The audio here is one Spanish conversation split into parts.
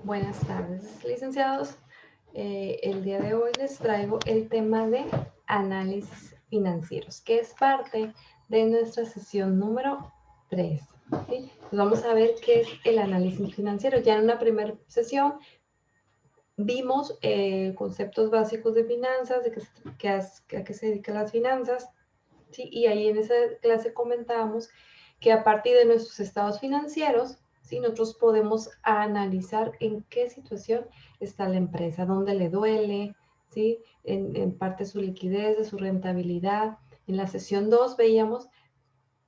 Buenas tardes, licenciados. El día de hoy les traigo el tema de análisis financieros, que es parte de nuestra sesión número 3. ¿Sí? Pues vamos a ver qué es el análisis financiero. Ya en una primera sesión vimos conceptos básicos de finanzas, de a qué se dedican las finanzas, ¿sí? Y ahí en esa clase comentábamos que a partir de nuestros estados financieros, ¿sí? Nosotros podemos analizar en qué situación está la empresa, dónde le duele, ¿sí? En parte su liquidez, de su rentabilidad. En la sesión 2 veíamos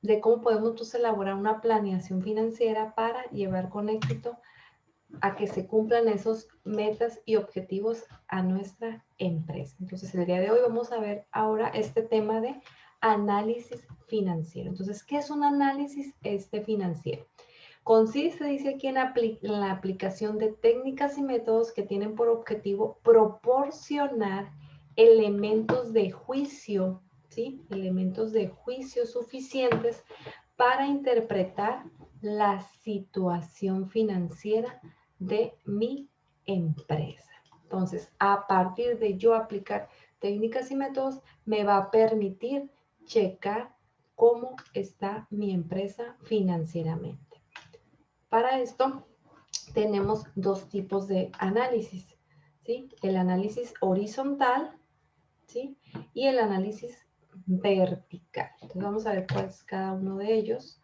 de cómo podemos nosotros elaborar una planeación financiera para llevar con éxito a que se cumplan esos metas y objetivos a nuestra empresa. Entonces, el día de hoy vamos a ver ahora este tema de análisis financiero. Entonces, ¿qué es un análisis financiero? Consiste, dice aquí, en la aplicación de técnicas y métodos que tienen por objetivo proporcionar elementos de juicio, ¿sí? Elementos de juicio suficientes para interpretar la situación financiera de mi empresa. Entonces, a partir de yo aplicar técnicas y métodos, me va a permitir checar cómo está mi empresa financieramente. Para esto, tenemos dos tipos de análisis, ¿sí? El análisis horizontal, ¿sí? Y el análisis vertical. Entonces, vamos a ver cuál es cada uno de ellos.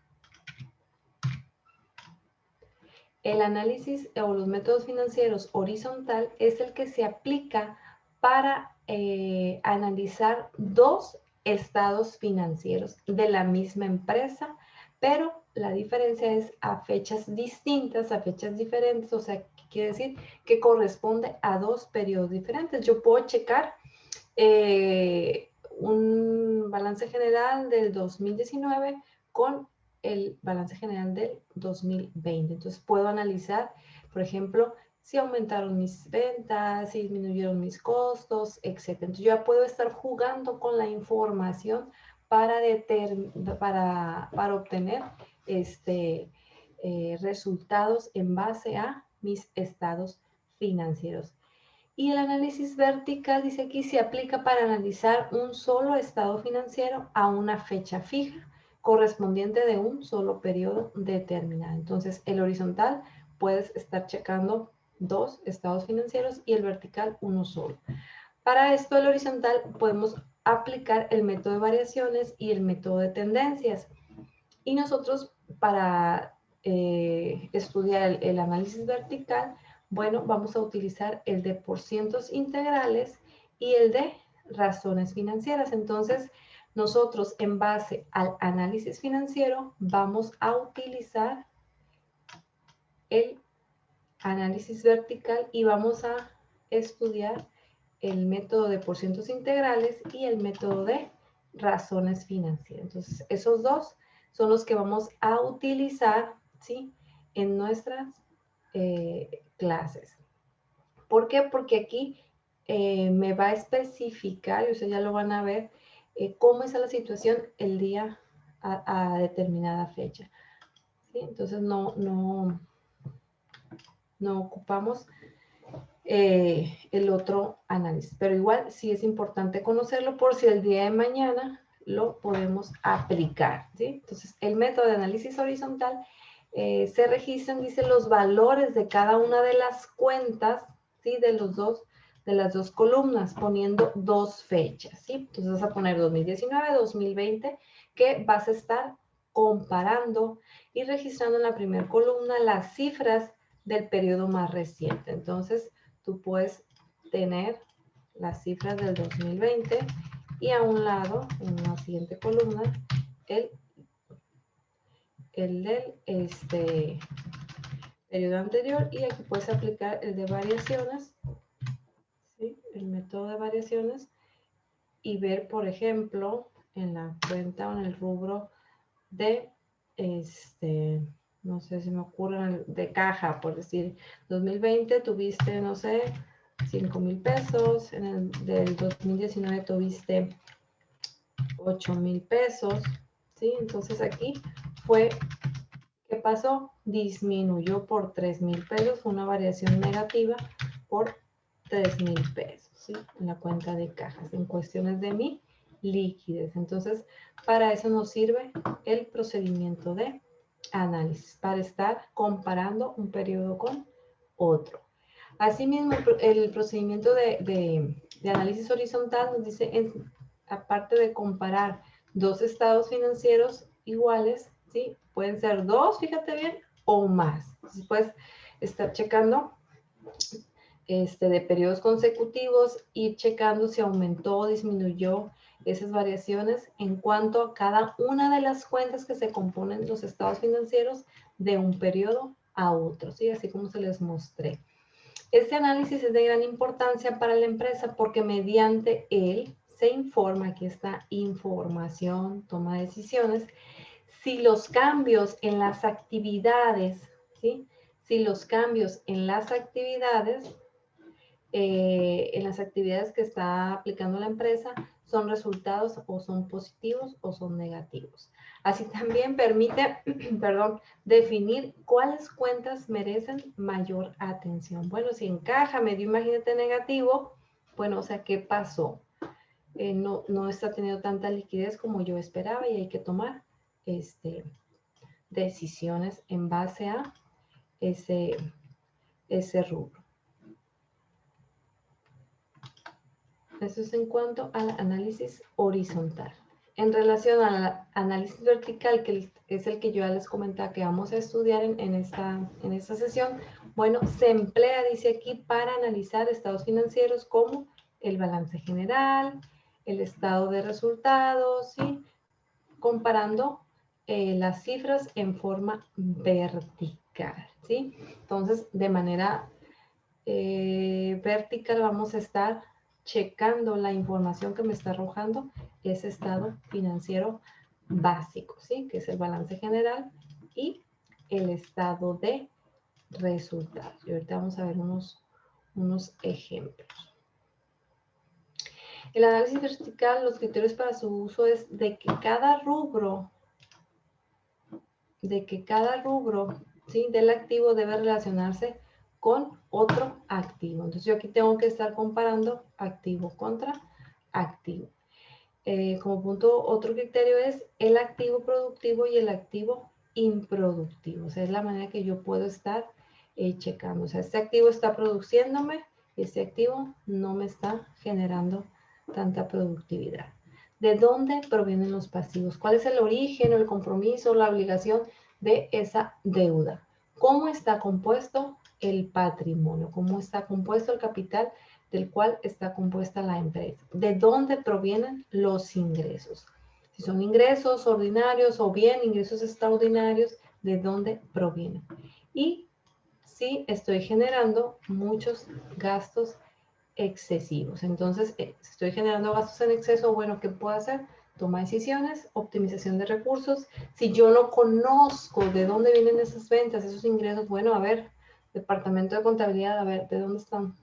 El análisis o los métodos financieros horizontal es el que se aplica para analizar dos estados financieros de la misma empresa, pero la diferencia es a fechas distintas, a fechas diferentes, o sea, quiere decir que corresponde a dos periodos diferentes. Yo puedo checar un balance general del 2019 con el balance general del 2020. Entonces puedo analizar, por ejemplo, si aumentaron mis ventas, si disminuyeron mis costos, etc. Entonces yo ya puedo estar jugando con la información para obtener resultados en base a mis estados financieros. Y el análisis vertical, dice aquí, se aplica para analizar un solo estado financiero a una fecha fija, correspondiente de un solo periodo determinado. Entonces, el horizontal puedes estar checando dos estados financieros y el vertical uno solo. Para esto, el horizontal podemos aplicar el método de variaciones y el método de tendencias. Y nosotros, para estudiar el análisis vertical, bueno, vamos a utilizar el de porcientos integrales y el de razones financieras. Entonces, nosotros en base al análisis financiero vamos a utilizar el análisis vertical y vamos a estudiar el método de porcientos integrales y el método de razones financieras. Entonces, esos dos son los que vamos a utilizar, ¿sí? En nuestras clases. ¿Por qué? Porque aquí me va a especificar, y ustedes ya lo van a ver, cómo está la situación el día a determinada fecha. ¿Sí? Entonces no ocupamos el otro análisis. Pero igual sí es importante conocerlo por si el día de mañana lo podemos aplicar, ¿sí? Entonces, el método de análisis horizontal se registran, dice, los valores de cada una de las cuentas, ¿sí? De las dos columnas, poniendo dos fechas, ¿sí? Entonces vas a poner 2019, 2020, que vas a estar comparando y registrando en la primera columna las cifras del periodo más reciente. Entonces, tú puedes tener las cifras del 2020 y a un lado, en la siguiente columna, el del periodo anterior, y aquí puedes aplicar el de variaciones, ¿sí? El método de variaciones, y ver, por ejemplo, en la cuenta o en el rubro de no sé si me ocurre, de caja, por decir, 2020 tuviste, no sé, 5,000 pesos, en el del 2019 tuviste 8,000 pesos, ¿sí? Entonces aquí fue que pasó? Disminuyó por 3,000 pesos, una variación negativa por 3,000 pesos, ¿sí? En la cuenta de cajas, en cuestiones de mi liquidez. Entonces, para eso nos sirve el procedimiento de análisis, para estar comparando un periodo con otro. Asimismo, el procedimiento de análisis horizontal nos dice, aparte de comparar dos estados financieros iguales, ¿sí? Pueden ser dos, fíjate bien, o más. Después, estar checando de periodos consecutivos, ir checando si aumentó o disminuyó esas variaciones en cuanto a cada una de las cuentas que se componen los estados financieros de un periodo a otro, ¿sí? Así como se les mostré. Este análisis es de gran importancia para la empresa porque mediante él se informa, aquí está información, toma de decisiones, si los cambios en las actividades, ¿sí? Si los cambios en las actividades que está aplicando la empresa son resultados o son positivos o son negativos. Así también permite, perdón, definir cuáles cuentas merecen mayor atención. Bueno, si encaja, medio imagínate negativo, bueno, o sea, ¿qué pasó? No está teniendo tanta liquidez como yo esperaba y hay que tomar decisiones en base a ese rubro. Eso es en cuanto al análisis horizontal. En relación al análisis vertical, que es el que yo ya les comentaba que vamos a estudiar en esta sesión, bueno, se emplea, dice aquí, para analizar estados financieros como el balance general, el estado de resultados, ¿sí? Comparando las cifras en forma vertical, ¿sí? Entonces, de manera vertical vamos a estar checando la información que me está arrojando ese estado financiero básico, ¿sí? Que es el balance general y el estado de resultados. Y ahorita vamos a ver unos ejemplos. El análisis vertical, los criterios para su uso es de que cada rubro, ¿sí? Del activo debe relacionarse con otro activo. Entonces yo aquí tengo que estar comparando activo contra activo. Como punto, otro criterio es el activo productivo y el activo improductivo. O sea, es la manera que yo puedo estar checando. O sea, este activo está produciéndome, este activo no me está generando tanta productividad. ¿De dónde provienen los pasivos? ¿Cuál es el origen, el compromiso, la obligación de esa deuda? ¿Cómo está compuesto el patrimonio? ¿Cómo está compuesto el capital del cual está compuesta la empresa? ¿De dónde provienen los ingresos? Si son ingresos ordinarios o bien ingresos extraordinarios, ¿de dónde provienen? Y si estoy generando muchos gastos excesivos. Entonces, si estoy generando gastos en exceso, bueno, ¿qué puedo hacer? Toma decisiones, optimización de recursos. Si yo no conozco de dónde vienen esas ventas, esos ingresos, bueno, a ver, departamento de contabilidad, a ver, ¿de dónde están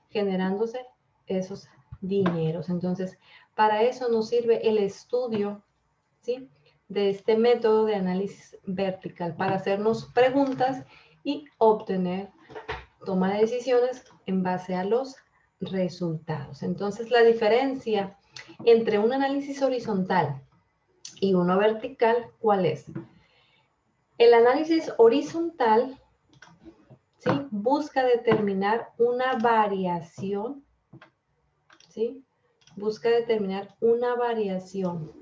generándose esos dineros? Entonces, para eso nos sirve el estudio, ¿sí? De este método de análisis vertical, para hacernos preguntas y obtener toma de decisiones en base a los resultados. Entonces, la diferencia entre un análisis horizontal y uno vertical, ¿cuál es? El análisis horizontal, ¿sí? Busca determinar una variación, ¿sí? Busca determinar una variación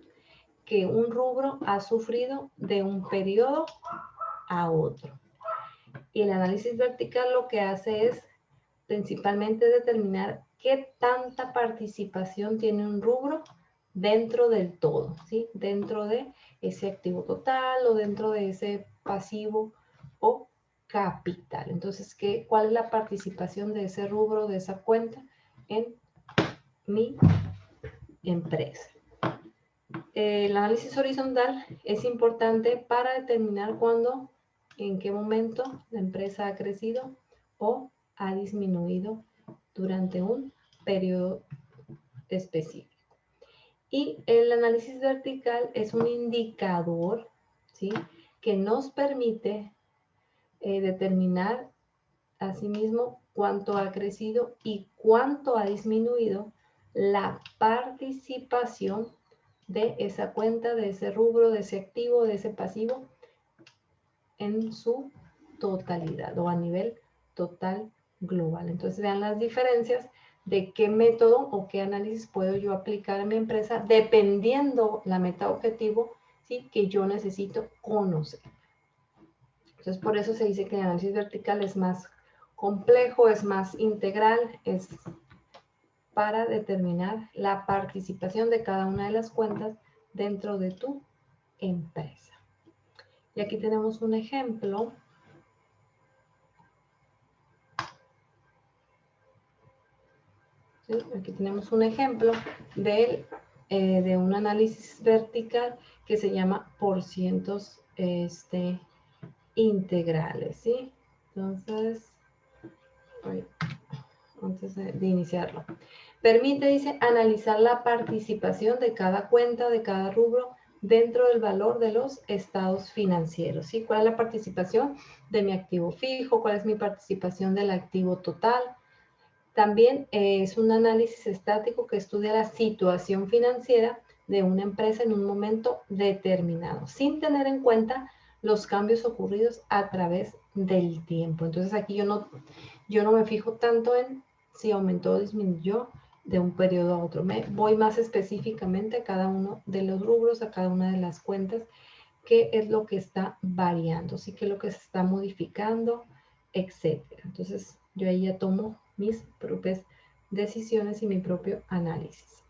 que un rubro ha sufrido de un periodo a otro. Y el análisis vertical lo que hace es principalmente determinar qué tanta participación tiene un rubro dentro del todo, ¿sí? Dentro de ese activo total o dentro de ese pasivo o capital. Entonces, ¿cuál es la participación de ese rubro, de esa cuenta en mi empresa? El análisis horizontal es importante para determinar cuándo, en qué momento la empresa ha crecido o ha disminuido durante un periodo específico. Y el análisis vertical es un indicador, ¿sí? que nos permite determinar asimismo cuánto ha crecido y cuánto ha disminuido la participación de esa cuenta, de ese rubro, de ese activo, de ese pasivo en su totalidad o a nivel total global. Entonces vean las diferencias de qué método o qué análisis puedo yo aplicar en mi empresa dependiendo la meta objetivo, ¿sí?, que yo necesito conocer. Entonces por eso se dice que el análisis vertical es más complejo, es más integral, es para determinar la participación de cada una de las cuentas dentro de tu empresa. Y aquí tenemos un ejemplo. ¿Sí? Aquí tenemos un ejemplo de un análisis vertical que se llama porcientos integrales, ¿sí? Entonces, antes de iniciarlo. Permite, dice, analizar la participación de cada cuenta, de cada rubro, dentro del valor de los estados financieros, ¿sí? ¿Cuál es la participación de mi activo fijo? ¿Cuál es mi participación del activo total? También es un análisis estático que estudia la situación financiera de una empresa en un momento determinado, sin tener en cuenta los cambios ocurridos a través del tiempo. Entonces aquí yo no me fijo tanto en si aumentó o disminuyó de un periodo a otro. Me voy más específicamente a cada uno de los rubros, a cada una de las cuentas, qué es lo que está variando, sí, qué es lo que se está modificando, etcétera. Entonces yo ahí ya tomo mis propias decisiones y mi propio análisis.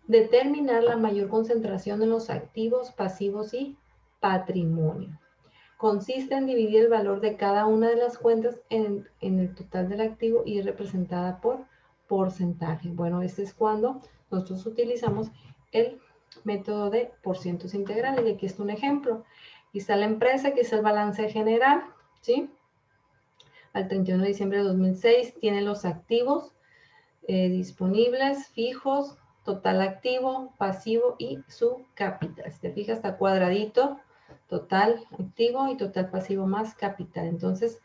Determinar la mayor concentración en los activos, pasivos y patrimonio. Consiste en dividir el valor de cada una de las cuentas en el total del activo y es representada por porcentaje. Bueno, este es cuando nosotros utilizamos el método de porcientos integrales. Y aquí está un ejemplo. Aquí está la empresa, aquí está el balance general, ¿sí? Al 31 de diciembre de 2006 tiene los activos disponibles, fijos, total activo, pasivo y su capital. Si te fijas, está cuadradito, total activo y total pasivo más capital. Entonces,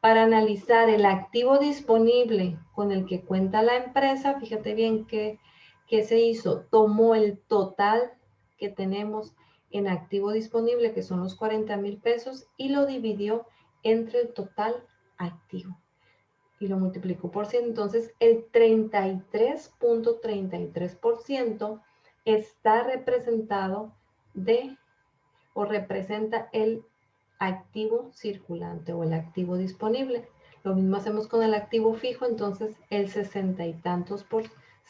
para analizar el activo disponible con el que cuenta la empresa, fíjate bien que se hizo. Tomó el total que tenemos en activo disponible, que son los 40,000 pesos, y lo dividió entre el total activo. Y lo multiplicó por 100. Entonces, el 33.33% está representado o representa el activo circulante o el activo disponible. Lo mismo hacemos con el activo fijo, entonces el 60 y tantos por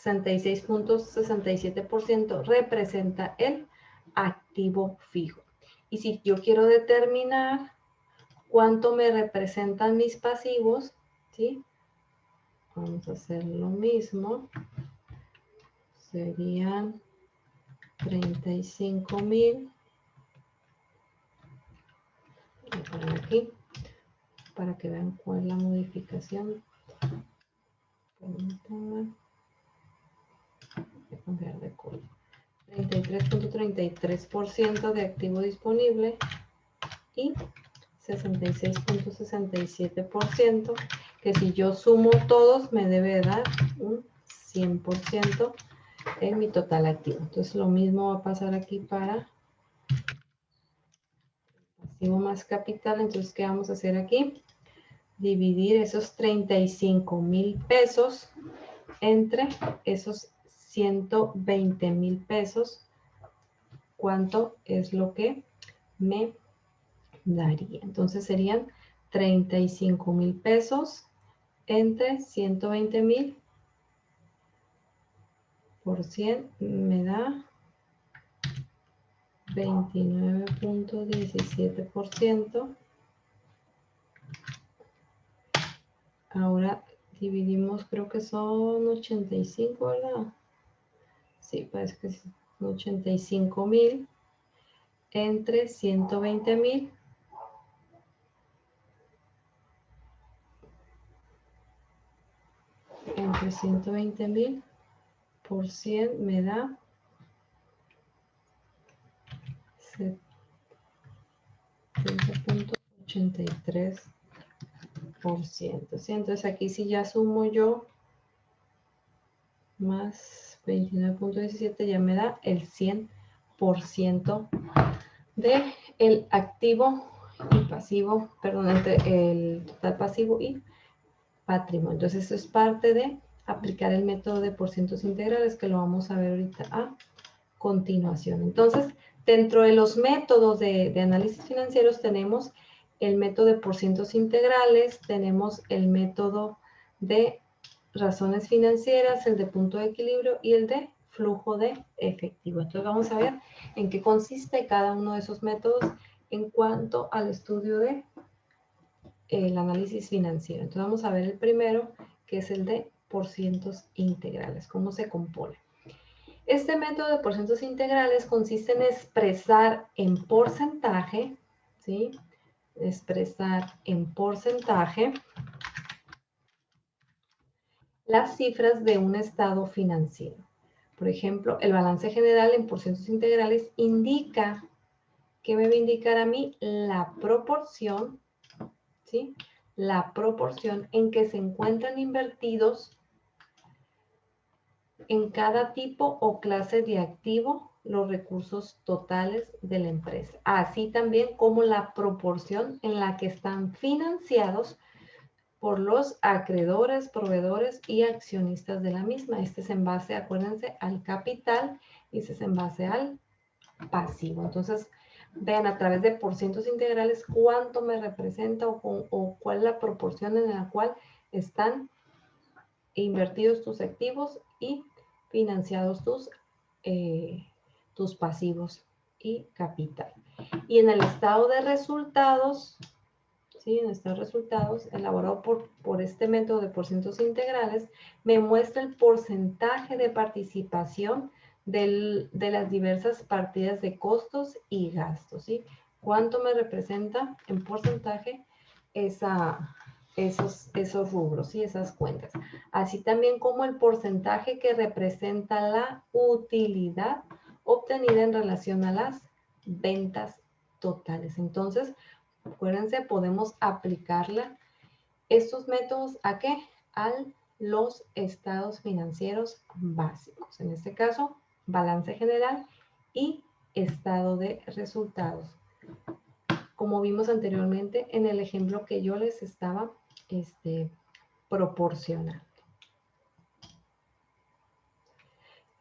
66.67% representa el activo fijo. Y si yo quiero determinar cuánto me representan mis pasivos, ¿sí? Vamos a hacer lo mismo. Serían 35,000. Voy a poner aquí para que vean cuál es la modificación. Voy a cambiar de color. 33.33% de activo disponible y 66.67%, que si yo sumo todos me debe dar un 100% en mi total activo. Entonces lo mismo va a pasar aquí para pasivo más capital. Entonces, ¿qué vamos a hacer aquí? Dividir esos 35,000 pesos entre esos 120,000 pesos. ¿Cuánto es lo que me daría? Entonces serían 35,000 pesos entre 120,000 por 100 me da 29.17%. Ahora dividimos, creo que son 85, ¿verdad? Sí, parece que sí. 85,000 entre 120,000. Entre 120,000 por 100 me da 7 15.83%. ¿Sí? Entonces aquí si ya sumo yo más 29.17 ya me da el 100% de el activo y pasivo, perdón, entre el total pasivo y patrimonio. Entonces esto es parte de aplicar el método de porcientos integrales que lo vamos a ver ahorita a continuación. Entonces, dentro de los métodos de análisis financieros tenemos el método de porcientos integrales, tenemos el método de razones financieras, el de punto de equilibrio y el de flujo de efectivo. Entonces vamos a ver en qué consiste cada uno de esos métodos en cuanto al estudio de el análisis financiero. Entonces vamos a ver el primero, que es el de porcientos integrales, cómo se compone. Este método de porcientos integrales consiste en expresar en porcentaje, ¿sí? Expresar en porcentaje las cifras de un estado financiero. Por ejemplo, el balance general en porcientos integrales indica, ¿qué me va a indicar a mí? La proporción, ¿sí? La proporción en que se encuentran invertidos en cada tipo o clase de activo los recursos totales de la empresa, así también como la proporción en la que están financiados por los acreedores, proveedores y accionistas de la misma. Este es en base, acuérdense, al capital y este es en base al pasivo. Entonces, vean a través de porcientos integrales cuánto me representa o cuál es la proporción en la cual están invertidos tus activos y financiados tus pasivos y capital. Y en el estado de resultados, ¿sí? En el estado de resultados, elaborado por este método de porcientos integrales, me muestra el porcentaje de participación de las diversas partidas de costos y gastos, ¿sí? ¿Cuánto me representa en porcentaje esos rubros y esas cuentas? Así también como el porcentaje que representa la utilidad obtenida en relación a las ventas totales. Entonces, acuérdense, podemos aplicarla estos métodos ¿a qué? A los estados financieros básicos. En este caso, balance general y estado de resultados. Como vimos anteriormente en el ejemplo que yo les estaba proporcionando.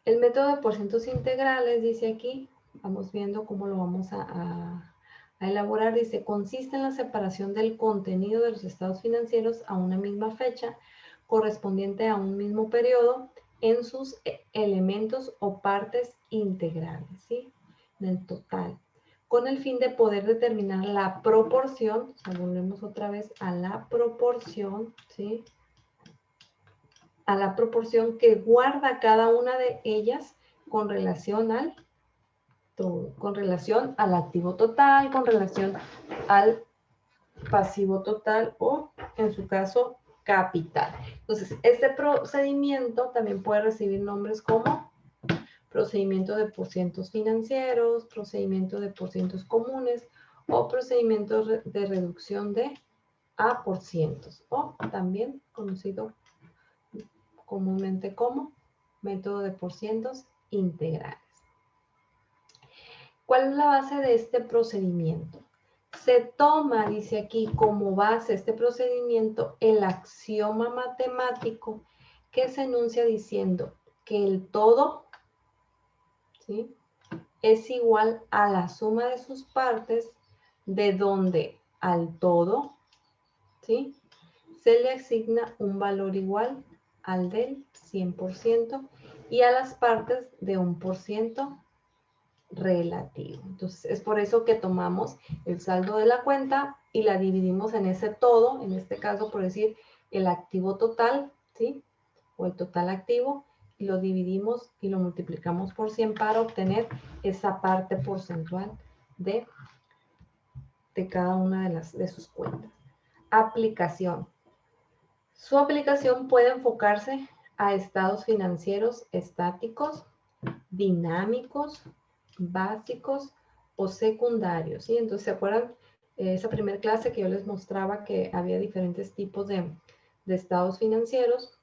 El método de porcientos integrales, dice aquí, vamos viendo cómo lo vamos a elaborar. Dice, consiste en la separación del contenido de los estados financieros a una misma fecha, correspondiente a un mismo periodo, en sus elementos o partes integrales, ¿sí? Del total, con el fin de poder determinar la proporción, o sea, volvemos otra vez a la proporción, ¿sí? A la proporción que guarda cada una de ellas con relación al todo, con relación al activo total, con relación al pasivo total o, en su caso, capital. Entonces, este procedimiento también puede recibir nombres como procedimiento de porcientos financieros, procedimiento de porcientos comunes o procedimiento de reducción a porcientos, o también conocido comúnmente como método de porcientos integrales. ¿Cuál es la base de este procedimiento? Se toma, dice aquí, como base este procedimiento el axioma matemático que se enuncia diciendo que el todo, ¿sí?, es igual a la suma de sus partes, de donde al todo, ¿sí?, se le asigna un valor igual al del 100% y a las partes de 1% relativo. Entonces, es por eso que tomamos el saldo de la cuenta y la dividimos en ese todo, en este caso, por decir, el activo total, ¿sí? O el total activo, y lo dividimos y lo multiplicamos por 100 para obtener esa parte porcentual de cada una de sus cuentas. Aplicación. Su aplicación puede enfocarse a estados financieros estáticos, dinámicos, básicos o secundarios, ¿sí? Entonces, ¿se acuerdan esa primera clase que yo les mostraba que había diferentes tipos de estados financieros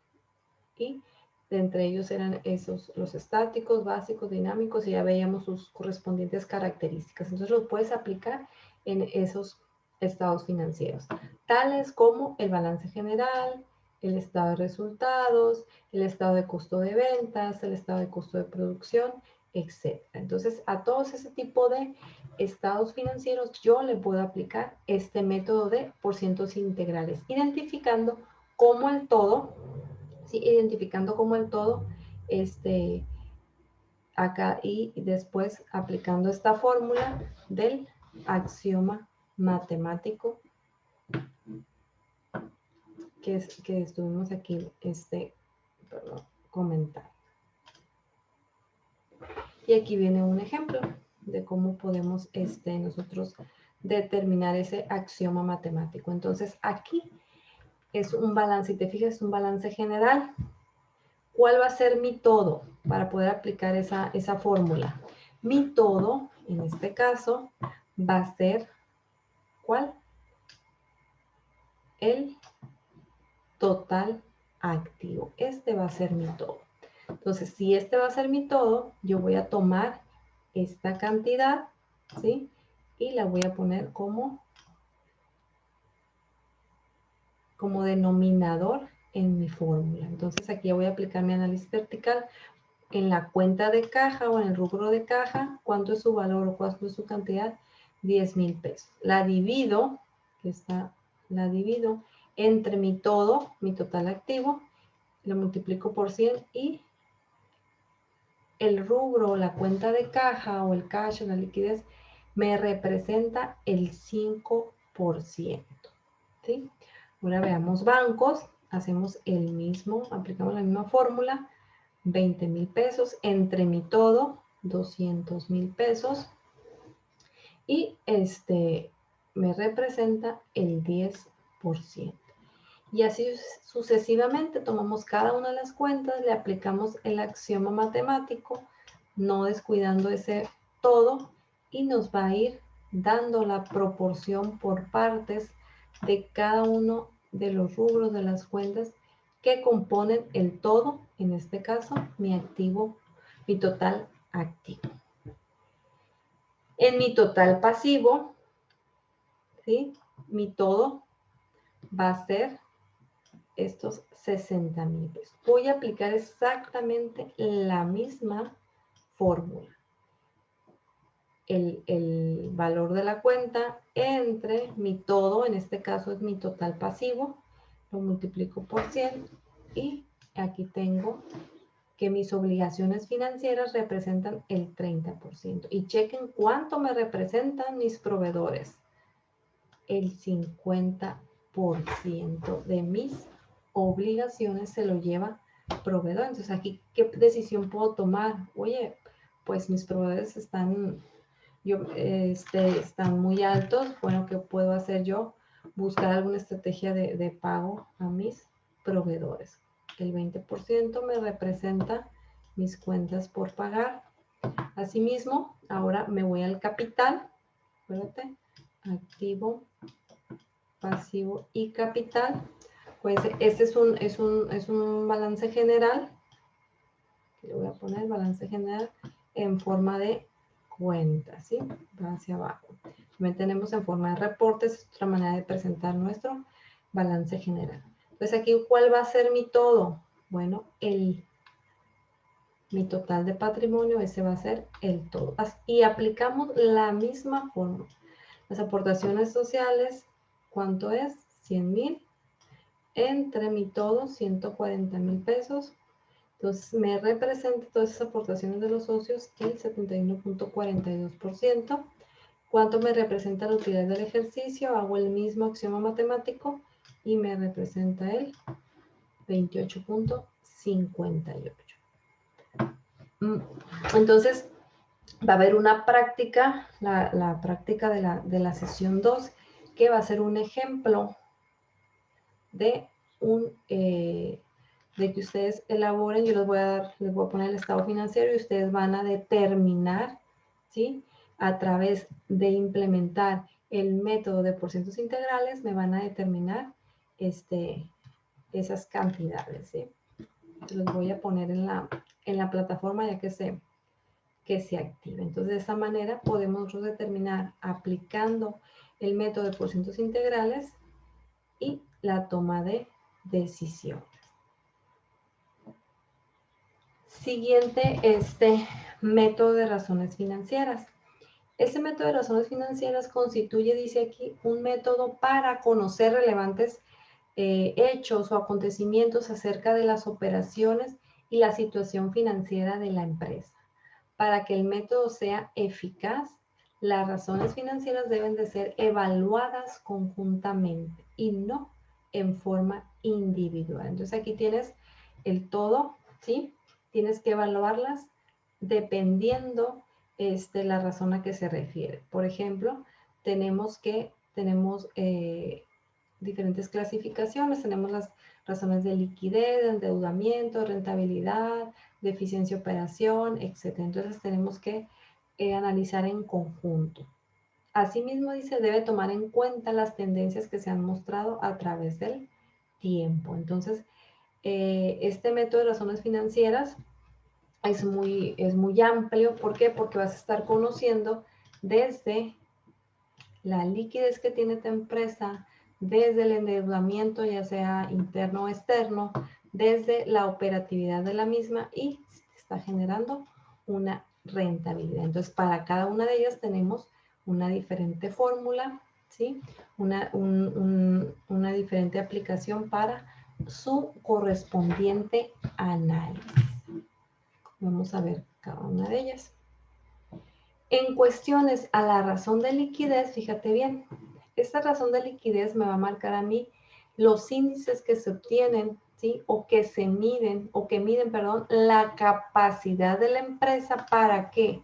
y entre ellos eran esos, los estáticos, básicos, dinámicos, y ya veíamos sus correspondientes características. Entonces los puedes aplicar en esos estados financieros, tales como el balance general, el estado de resultados, el estado de costo de ventas, el estado de costo de producción, etc. Entonces, a todos ese tipo de estados financieros yo le puedo aplicar este método de porcientos integrales, identificando como el todo, ¿sí? Identificando como el todo, acá y después aplicando esta fórmula del axioma matemático que estuvimos aquí comentando. Y aquí viene un ejemplo de cómo podemos nosotros determinar ese axioma matemático. Entonces aquí es un balance, y te fijas, es un balance general. ¿Cuál va a ser mi todo para poder aplicar esa fórmula? Mi todo, en este caso, va a ser, ¿cuál? El total activo. Este va a ser mi todo. Entonces, si este va a ser mi todo, yo voy a tomar esta cantidad, ¿sí? Y la voy a poner como denominador en mi fórmula. Entonces, aquí ya voy a aplicar mi análisis vertical. En la cuenta de caja o en el rubro de caja, ¿cuánto es su valor o cuánto es su cantidad? 10,000 pesos. La divido, la divido entre mi todo, mi total activo, lo multiplico por 100 y el rubro, la cuenta de caja o el cash o la liquidez me representa el 5%. ¿Sí? Ahora veamos bancos, hacemos el mismo, aplicamos la misma fórmula, 20,000 pesos entre mi todo, 200,000 pesos y me representa el 10%. Y así sucesivamente tomamos cada una de las cuentas, le aplicamos el axioma matemático, no descuidando ese todo, y nos va a ir dando la proporción por partes de cada uno de los rubros de las cuentas que componen el todo, en este caso, mi activo, mi total activo. En mi total pasivo, ¿sí? Mi todo va a ser estos 60,000 pesos. Voy a aplicar exactamente la misma fórmula. El valor de la cuenta entre mi todo, en este caso es mi total pasivo, lo multiplico por 100 y aquí tengo que mis obligaciones financieras representan el 30%. Y chequen cuánto me representan mis proveedores. El 50% de mis obligaciones se lo lleva proveedor. Entonces aquí, ¿qué decisión puedo tomar? Oye, pues mis proveedores están muy altos. Bueno, ¿qué puedo hacer yo? Buscar alguna estrategia de pago a mis proveedores. El 20% me representa mis cuentas por pagar. Asimismo, ahora me voy al capital. Acuérdate, activo, pasivo y capital. Pues este es un balance general. Le voy a poner balance general en forma de cuenta, ¿sí? Va hacia abajo. También tenemos en forma de reportes, es otra manera de presentar nuestro balance general. Entonces aquí, ¿cuál va a ser mi todo? Bueno, mi total de patrimonio, ese va a ser el todo. Y aplicamos la misma fórmula. Las aportaciones sociales, ¿cuánto es? 100,000 entre mi todo, 140,000 pesos. Entonces, me representa todas esas aportaciones de los socios el 71.42%. ¿Cuánto me representa la utilidad del ejercicio? Hago el mismo axioma matemático y me representa el 28.58. Entonces, va a haber una práctica, la práctica de la sesión 2, que va a ser un ejemplo de de que ustedes elaboren. Yo les voy a poner el estado financiero y ustedes van a determinar, ¿sí? A través de implementar el método de porcientos integrales me van a determinar esas cantidades, ¿sí? Los voy a poner en la plataforma ya que se active. Entonces, de esa manera podemos nosotros determinar aplicando el método de porcientos integrales y la toma de decisiones. Siguiente, método de razones financieras. Este método de razones financieras constituye, dice aquí, un método para conocer relevantes hechos o acontecimientos acerca de las operaciones y la situación financiera de la empresa. Para que el método sea eficaz, las razones financieras deben de ser evaluadas conjuntamente y no en forma individual. Entonces aquí tienes el todo, ¿sí? Tienes que evaluarlas dependiendo la razón a que se refiere. Por ejemplo, tenemos diferentes clasificaciones. Tenemos las razones de liquidez, de endeudamiento, rentabilidad, de eficiencia de operación, etc. Entonces tenemos que analizar en conjunto. Asimismo, dice, debe tomar en cuenta las tendencias que se han mostrado a través del tiempo. Entonces, este método de razones financieras es muy amplio. ¿Por qué? Porque vas a estar conociendo desde la liquidez que tiene tu empresa, desde el endeudamiento, ya sea interno o externo, desde la operatividad de la misma y está generando una rentabilidad. Entonces, para cada una de ellas tenemos una diferente fórmula, ¿sí? Una diferente aplicación para su correspondiente análisis. Vamos a ver cada una de ellas. En cuestiones a la razón de liquidez, fíjate bien, esta razón de liquidez me va a marcar a mí los índices que se obtienen, ¿sí? O que miden, perdón, la capacidad de la empresa. ¿Para qué?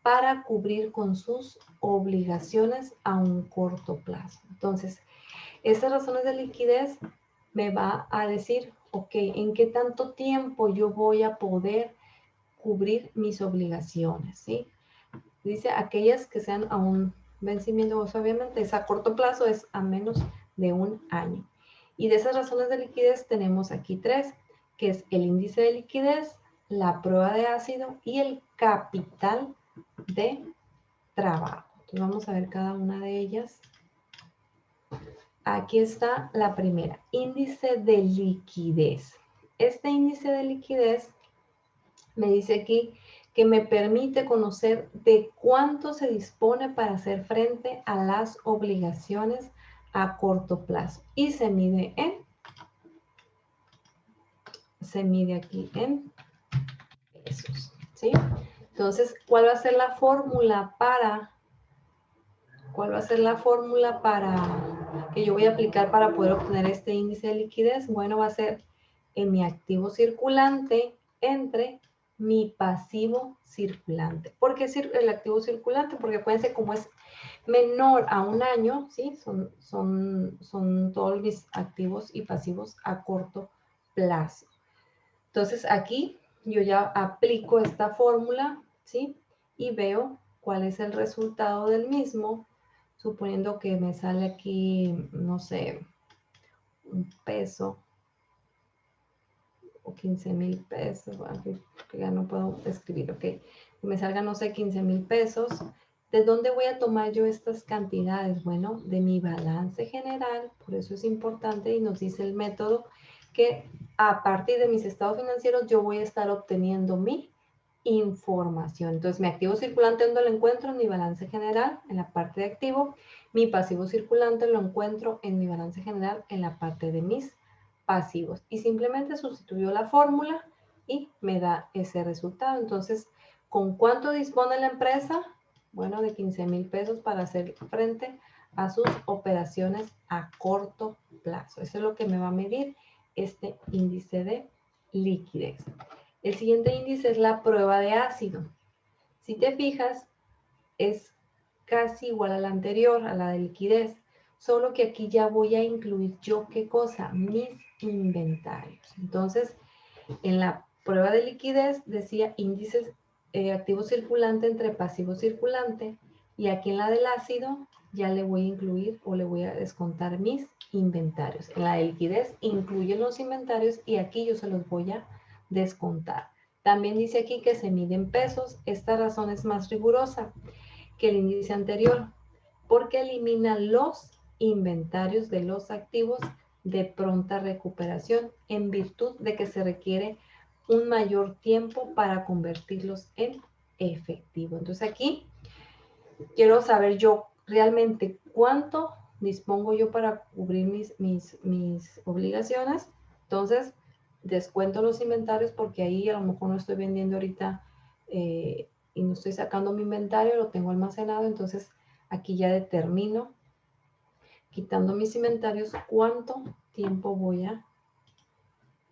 Para cubrir con sus obligaciones a un corto plazo. Entonces, estas razones de liquidez me va a decir, ok, ¿en qué tanto tiempo yo voy a poder cubrir mis obligaciones, ¿sí? Dice aquellas que sean a un vencimiento, pues obviamente es a corto plazo, es a menos de un año. Y de esas razones de liquidez tenemos aquí tres, que es el índice de liquidez, la prueba de ácido y el capital de trabajo. Entonces vamos a ver cada una de ellas. Aquí está la primera, índice de liquidez. Este índice de liquidez me dice aquí que me permite conocer de cuánto se dispone para hacer frente a las obligaciones a corto plazo. Y se mide aquí en pesos, ¿sí? Entonces, ¿cuál va a ser la fórmula que yo voy a aplicar para poder obtener este índice de liquidez? Bueno, va a ser en mi activo circulante entre mi pasivo circulante. ¿Por qué el activo circulante? Porque acuérdense, como es menor a un año, ¿sí? Son todos mis activos y pasivos a corto plazo. Entonces aquí yo ya aplico esta fórmula, ¿sí? Y veo cuál es el resultado del mismo, suponiendo que me sale aquí, no sé, un peso o 15,000 pesos, bueno, que ya no puedo escribir, ok, que me salga, no sé, 15,000 pesos. ¿De dónde voy a tomar yo estas cantidades? Bueno, de mi balance general, por eso es importante y nos dice el método que a partir de mis estados financieros yo voy a estar obteniendo mi información. Entonces, mi activo circulante, ¿dónde lo encuentro? En mi balance general, en la parte de activo. Mi pasivo circulante lo encuentro en mi balance general, en la parte de mis pasivos. Y simplemente sustituyo la fórmula y me da ese resultado. Entonces, ¿con cuánto dispone la empresa? Bueno, de 15,000 pesos para hacer frente a sus operaciones a corto plazo. Eso es lo que me va a medir este índice de liquidez. El siguiente índice es la prueba de ácido. Si te fijas, es casi igual a la anterior, a la de liquidez, solo que aquí ya voy a incluir yo, ¿qué cosa? Mis inventarios. Entonces, en la prueba de liquidez decía índices activo circulante entre pasivo circulante, y aquí en la del ácido ya le voy a incluir o le voy a descontar mis inventarios. En la de liquidez incluyen los inventarios y aquí yo se los voy a descontar. También dice aquí que se mide en pesos. Esta razón es más rigurosa que el índice anterior porque elimina los inventarios de los activos de pronta recuperación en virtud de que se requiere un mayor tiempo para convertirlos en efectivo. Entonces aquí quiero saber yo realmente cuánto dispongo yo para cubrir mis obligaciones. Entonces, descuento los inventarios porque ahí a lo mejor no estoy vendiendo ahorita y no estoy sacando mi inventario, lo tengo almacenado. Entonces, aquí ya determino, quitando mis inventarios, cuánto tiempo voy a,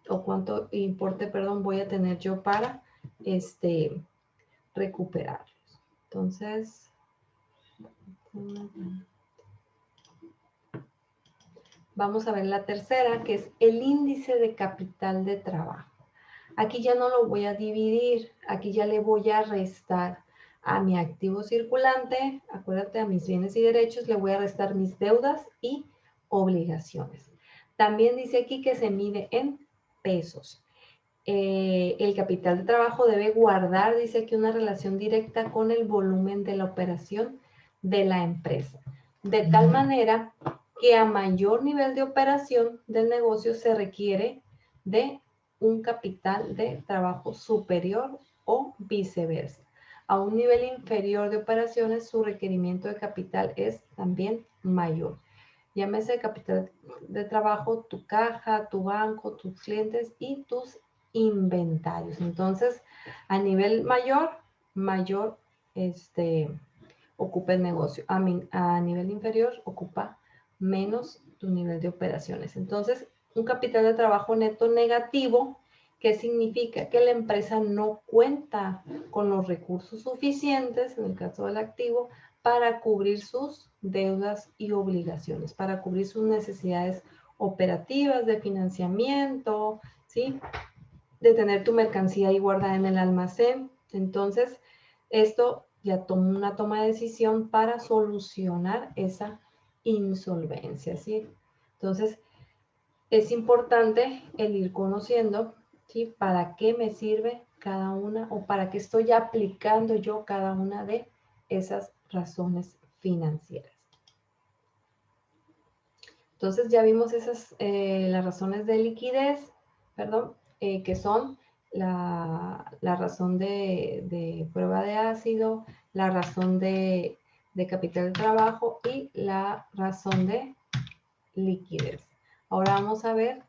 o cuánto importe, perdón, voy a tener yo para recuperarlos. Entonces, vamos a ver la tercera, que es el índice de capital de trabajo. Aquí ya no lo voy a dividir, aquí ya le voy a restar a mi activo circulante, acuérdate, a mis bienes y derechos, le voy a restar mis deudas y obligaciones. También dice aquí que se mide en pesos. El capital de trabajo debe guardar, dice aquí, una relación directa con el volumen de la operación de la empresa. De tal manera que a mayor nivel de operación del negocio se requiere de un capital de trabajo superior o viceversa. A un nivel inferior de operaciones, su requerimiento de capital es también mayor. Llámese capital de trabajo, tu caja, tu banco, tus clientes y tus inventarios. Entonces, a nivel mayor ocupa el negocio. A nivel inferior ocupa menos tu nivel de operaciones. Entonces, un capital de trabajo neto negativo, ¿qué significa? Que la empresa no cuenta con los recursos suficientes, en el caso del activo, para cubrir sus deudas y obligaciones, para cubrir sus necesidades operativas de financiamiento, ¿sí? De tener tu mercancía ahí guardada en el almacén. Entonces, esto ya toma una toma de decisión para solucionar esa insolvencia, ¿sí? Entonces, es importante el ir conociendo, ¿sí? Para qué me sirve cada una o para qué estoy aplicando yo cada una de esas razones financieras. Entonces, ya vimos esas, las razones de liquidez, perdón, que son la razón de prueba de ácido, la razón de capital de trabajo y la razón de liquidez. Ahora vamos a ver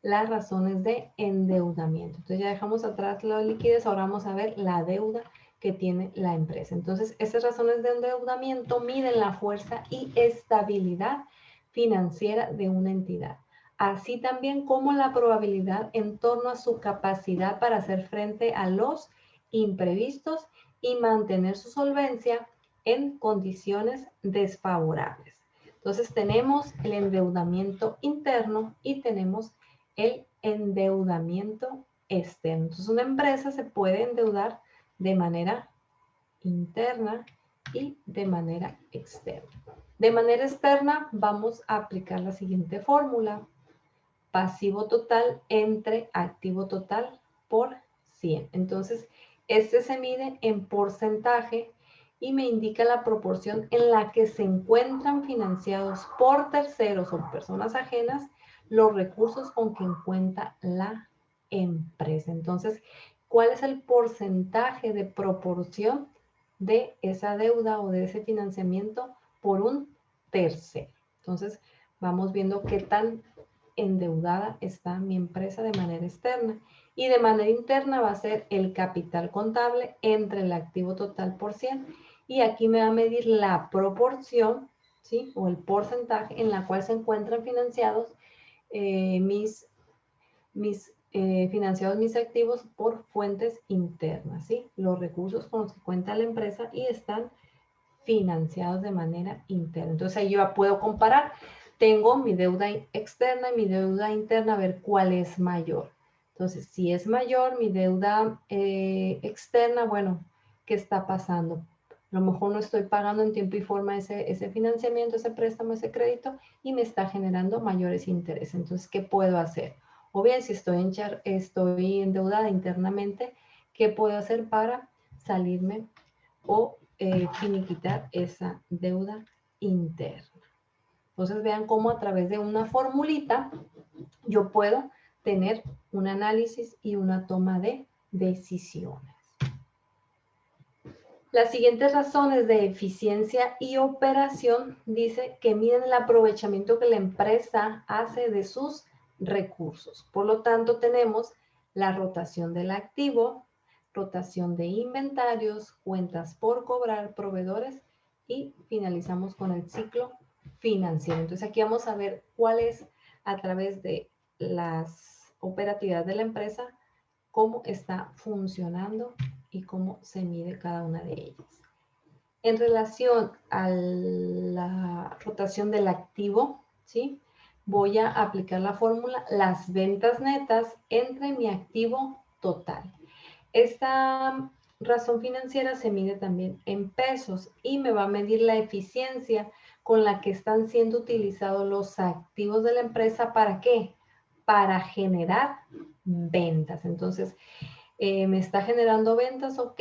las razones de endeudamiento. Entonces ya dejamos atrás la liquidez, ahora vamos a ver la deuda que tiene la empresa. Entonces, esas razones de endeudamiento miden la fuerza y estabilidad financiera de una entidad, así también como la probabilidad en torno a su capacidad para hacer frente a los imprevistos y mantener su solvencia en condiciones desfavorables. Entonces tenemos el endeudamiento interno y tenemos el endeudamiento externo. Entonces una empresa se puede endeudar de manera interna y de manera externa. De manera externa vamos a aplicar la siguiente fórmula. Pasivo total entre activo total por 100. Entonces, este se mide en porcentaje y me indica la proporción en la que se encuentran financiados por terceros o personas ajenas los recursos con que cuenta la empresa. Entonces, ¿cuál es el porcentaje de proporción de esa deuda o de ese financiamiento por un tercero? Entonces, vamos viendo qué tan endeudada está mi empresa de manera externa. Y de manera interna va a ser el capital contable entre el activo total por 100. Y aquí me va a medir la proporción, ¿sí? O el porcentaje en la cual se encuentran financiados financiados mis activos por fuentes internas, ¿sí? Los recursos con los que cuenta la empresa y están financiados de manera interna. Entonces ahí yo puedo comparar. Tengo mi deuda externa y mi deuda interna, a ver cuál es mayor. Entonces, si es mayor mi deuda externa, bueno, ¿qué está pasando? A lo mejor no estoy pagando en tiempo y forma ese financiamiento, ese préstamo, ese crédito y me está generando mayores intereses. Entonces, ¿qué puedo hacer? O bien, si estoy endeudada internamente, ¿qué puedo hacer para salirme o finiquitar esa deuda interna? Entonces, vean cómo a través de una formulita yo puedo tener un análisis y una toma de decisiones. Las siguientes razones de eficiencia y operación dice que miden el aprovechamiento que la empresa hace de sus recursos. Por lo tanto, tenemos la rotación del activo, rotación de inventarios, cuentas por cobrar, proveedores y finalizamos con el ciclo financiero. Entonces, aquí vamos a ver cuál es a través de las operativas de la empresa, cómo está funcionando y cómo se mide cada una de ellas. En relación a la rotación del activo, ¿sí? Voy a aplicar la fórmula las ventas netas entre mi activo total. Esta razón financiera se mide también en pesos y me va a medir la eficiencia con la que están siendo utilizados los activos de la empresa. ¿Para qué? Para generar ventas. Entonces, me está generando ventas, ok,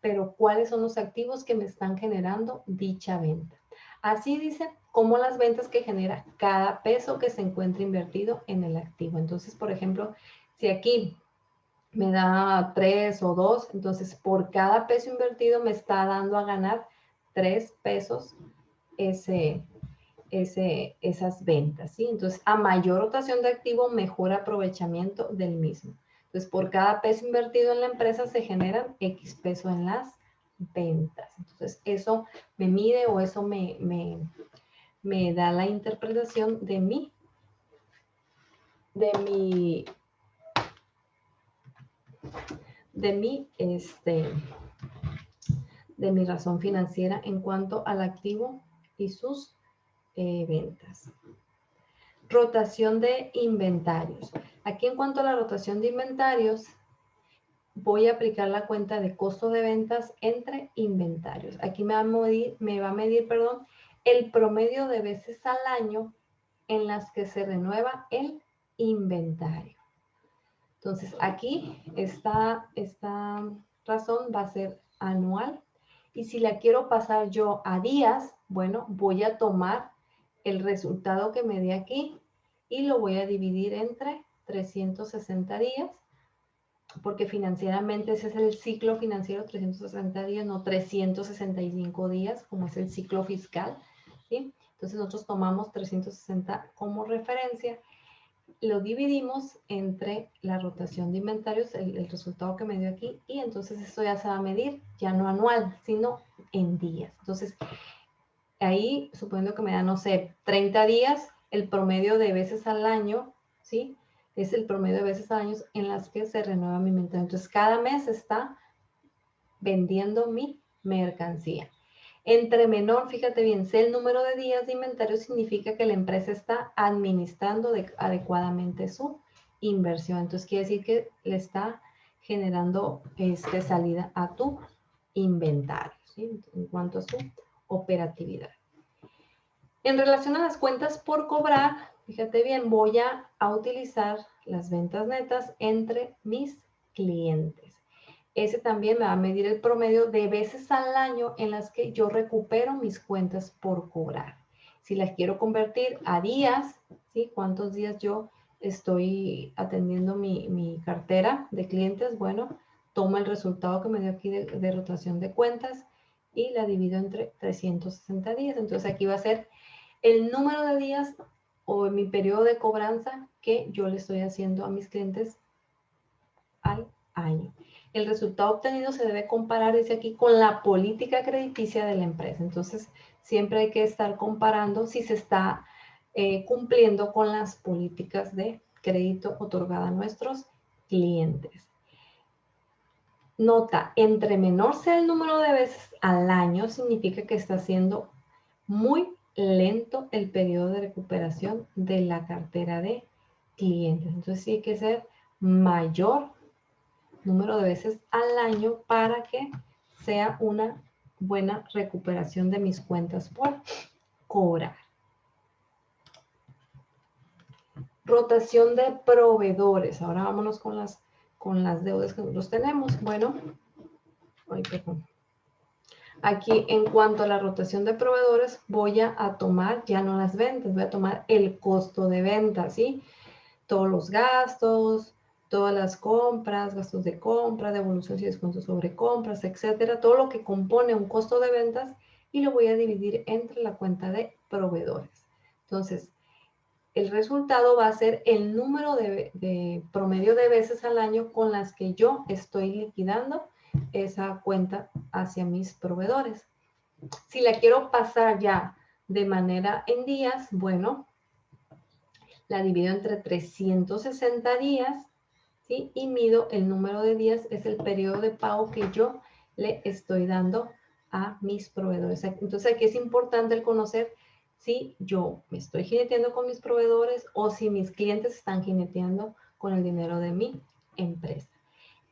pero ¿cuáles son los activos que me están generando dicha venta? Así dice cómo las ventas que genera cada peso que se encuentra invertido en el activo. Entonces, por ejemplo, si aquí me da 3 o 2, entonces por cada peso invertido me está dando a ganar 3 pesos esas ventas, ¿sí? Entonces, a mayor rotación de activo, mejor aprovechamiento del mismo. Entonces, por cada peso invertido en la empresa se generan X peso en las ventas. Entonces, eso me mide o eso me da la interpretación de mi razón financiera en cuanto al activo y sus ventas. Rotación de inventarios. Aquí en cuanto a la rotación de inventarios, voy a aplicar la cuenta de costo de ventas entre inventarios. Aquí me va a medir el promedio de veces al año en las que se renueva el inventario. Entonces, aquí esta razón va a ser anual. Y si la quiero pasar yo a días, bueno, voy a tomar el resultado que me dé aquí y lo voy a dividir entre 360 días, porque financieramente ese es el ciclo financiero, 360 días, no 365 días, como es el ciclo fiscal, ¿sí? Entonces nosotros tomamos 360 como referencia, lo dividimos entre la rotación de inventarios, el resultado que me dio aquí, y entonces esto ya se va a medir, ya no anual, sino en días. Entonces, ahí, suponiendo que me da, no sé, 30 días, el promedio de veces al año, ¿sí? Es el promedio de veces al año en las que se renueva mi inventario. Entonces, cada mes está vendiendo mi mercancía. Entre menor, fíjate bien, sé el número de días de inventario, significa que la empresa está administrando adecuadamente su inversión. Entonces, quiere decir que le está generando salida a tu inventario, ¿sí? En cuanto a su operatividad. En relación a las cuentas por cobrar, fíjate bien, voy a utilizar las ventas netas entre mis clientes. Ese también me va a medir el promedio de veces al año en las que yo recupero mis cuentas por cobrar. Si las quiero convertir a días, ¿sí? ¿Cuántos días yo estoy atendiendo mi cartera de clientes? Bueno, tomo el resultado que me dio aquí de rotación de cuentas y la divido entre 360 días. Entonces aquí va a ser el número de días o mi periodo de cobranza que yo le estoy haciendo a mis clientes al año. El resultado obtenido se debe comparar, dice aquí, con la política crediticia de la empresa. Entonces, siempre hay que estar comparando si se está cumpliendo con las políticas de crédito otorgada a nuestros clientes. Nota, entre menor sea el número de veces al año, significa que está siendo muy lento el periodo de recuperación de la cartera de clientes. Entonces, sí hay que ser mayor número de veces al año para que sea una buena recuperación de mis cuentas por cobrar. Rotación de proveedores. Ahora vámonos con las deudas que nosotros tenemos. Bueno, perdón. Aquí, en cuanto a la rotación de proveedores, voy a tomar ya no las ventas, voy a tomar el costo de venta, ¿sí? Todos los gastos, todas las compras, gastos de compra, devoluciones y descuentos sobre compras, etcétera, todo lo que compone un costo de ventas y lo voy a dividir entre la cuenta de proveedores. Entonces, el resultado va a ser el número de promedio de veces al año con las que yo estoy liquidando esa cuenta hacia mis proveedores. Si la quiero pasar ya de manera en días, bueno, la divido entre 360 días, ¿sí? Y mido el número de días, es el periodo de pago que yo le estoy dando a mis proveedores. Entonces aquí es importante el conocer si yo me estoy jineteando con mis proveedores o si mis clientes están jineteando con el dinero de mi empresa.